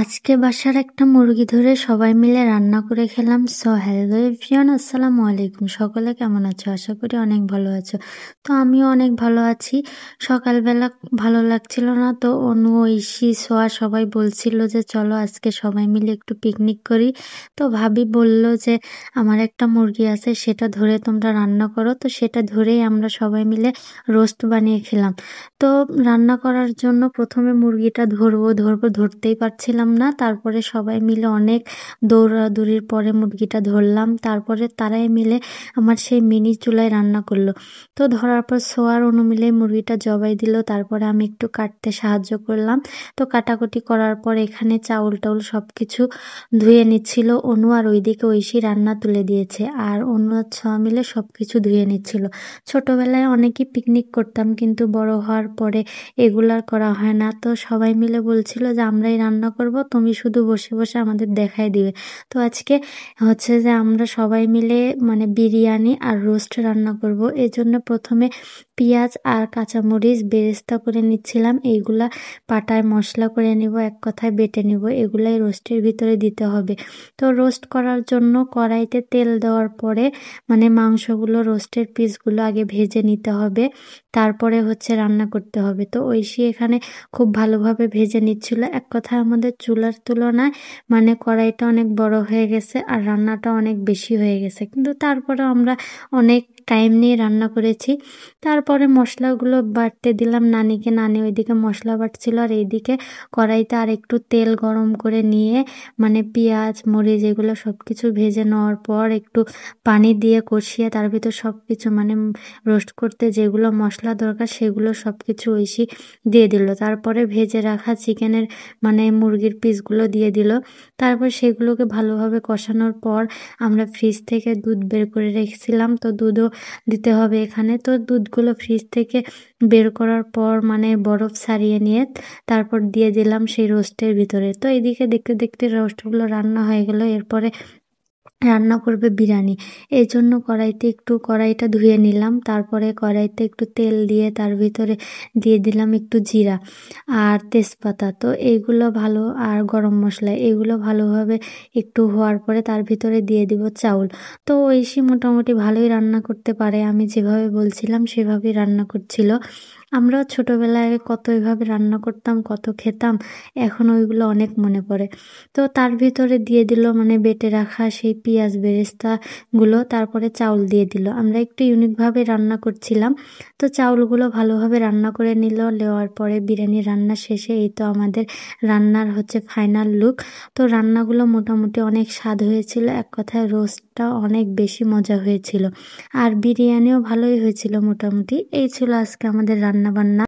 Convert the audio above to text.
আজকে বাসার একটা মুরগি ধরে সবাই মিলে রান্না করে খেলাম। সো হ্যালো এভরিওয়ান, আসসালামু আলাইকুম। সকলে কেমন আছো? আশা করি অনেক ভালো আছো। তো আমিও অনেক ভালো আছি। সকালবেলা ভালো লাগছিল না, তো অনু, ঐশী, সোয়া সবাই বলছিল যে চলো আজকে সবাই মিলে একটু পিকনিক করি। তো ভাবি বলল যে আমার একটা মুরগি আছে, সেটা ধরে তোমরা রান্না করো। তো সেটা ধরেই আমরা সবাই মিলে রোস্ট বানিয়ে খেলাম। তো রান্না করার জন্য প্রথমে মুরগিটা ধরতেই পারছিলাম না। তারপরে সবাই মিলে অনেক দৌড়াদৌড়ির পরে মুরগিটা ধরলাম। তারপরে তারাই মিলে আমার সেই মিনি চুলায় রান্না করলো। তো ধরার পর সোয়ার অনু মিলে মুরগিটা জবাই দিল। তারপরে আমি একটু কাটতে সাহায্য করলাম। তো কাটাকুটি করার পর এখানে চাউল টাউল সব কিছু ধুয়ে নিচ্ছিল অনু, আর ওইদিকে ঐশী রান্না তুলে দিয়েছে, আর অন্য ছোঁয়া মিলে সব কিছু ধুয়ে নিচ্ছিল। ছোটবেলায় অনেকেই পিকনিক করতাম, কিন্তু বড় হওয়ার পরে এগুলার করা হয় না। তো সবাই মিলে বলছিল যে আমরাই রান্না করব, তুমি শুধু বসে বসে আমাদের দেখাই দিবে। তো আজকে হচ্ছে যে আমরা সবাই মিলে বিরিয়ানি আর রোস্ট রান্না করব। এজন্য প্রথমে পেঁয়াজ আর কাঁচামরিচ বেরেস্তা করে নিচ্ছিলাম। এইগুলা পাটায় মশলা করে নিব, এক কথায় বেটে নিব। এগুলাই রোস্টের ভিতরে দিতে হবে। তো রোস্ট করার জন্য কড়াইতে তেল দেওয়ার পরে মাংসগুলো, রোস্টের পিসগুলো আগে ভেজে নিতে হবে, তারপরে হচ্ছে রান্না করতে হবে। তো ঐশী এখানে খুব ভালোভাবে ভেজে নিচ্ছিল। এক কথায় আমাদের চুলার তুলনায় কড়াইটা অনেক বড় হয়ে গেছে আর রান্নাটা অনেক বেশি হয়ে গেছে, কিন্তু তারপরে আমরা অনেক টাইম নিয়ে রান্না করেছি। তারপরে মশলাগুলো বাটতে দিলাম নানিকে। নানি ওইদিকে মশলা বাটছিল, আর এইদিকে কড়াইতে আর একটু তেল গরম করে নিয়ে পেঁয়াজ মরিচ এগুলো সব কিছু ভেজে নেওয়ার পর একটু পানি দিয়ে কষিয়ে তার ভিতর সব কিছু রোস্ট করতে যেগুলো মশলা দরকার সেগুলো সব কিছু ঐশী দিয়ে দিল। তারপরে ভেজে রাখা চিকেনের মুরগির পিসগুলো দিয়ে দিল। তারপর সেগুলোকে ভালোভাবে কষানোর পর আমরা ফ্রিজ থেকে দুধ বের করে রেখেছিলাম, তো দুধও দিতে হবে এখানে। তো দুধগুলো ফ্রিজ থেকে বের করার পর বরফ ছাড়িয়ে নিয়ে তারপর দিয়ে দিলাম সেই রোস্টের ভিতরে। তো এদিকে দেখতে দেখতে রোস্টগুলো রান্না হয়ে গেল। এরপরে রান্না করবে বিরিয়ানি, এই জন্য কড়াইটা ধুয়ে নিলাম। তারপরে কড়াইতে একটু তেল দিয়ে তার ভিতরে দিয়ে দিলাম একটু জিরা আর তেজপাতা। তো এইগুলো ভালো, আর গরম মশলা, এগুলো ভালোভাবে একটু হওয়ার পরে তার ভিতরে দিয়ে দিব চাউল। তো ঐশী মোটামুটি ভালোই রান্না করতে পারে, আমি যেভাবে বলছিলাম সেভাবেই রান্না করছিল। আমরাও ছোটবেলায় কত এভাবে রান্না করতাম, কত খেতাম, এখন ওইগুলো অনেক মনে পড়ে। তো তার ভিতরে দিয়ে দিল বেটে রাখা সেই পেঁয়াজ বেরেস্তাগুলো, তারপরে চাউল দিয়ে দিল। আমরা একটু ইউনিকভাবে রান্না করছিলাম। তো চাউলগুলো ভালোভাবে রান্না করে নেওয়ার পরে বিরিয়ানি রান্না শেষে এই তো আমাদের রান্নার হচ্ছে ফাইনাল লুক। তো রান্নাগুলো মোটামুটি অনেক স্বাদ হয়েছিল, এক কথায় রোস্টটা অনেক বেশি মজা হয়েছিল, আর বিরিয়ানিও ভালোই হয়েছিল মোটামুটি। এই ছিল আজকে আমাদের রান্না বান্না।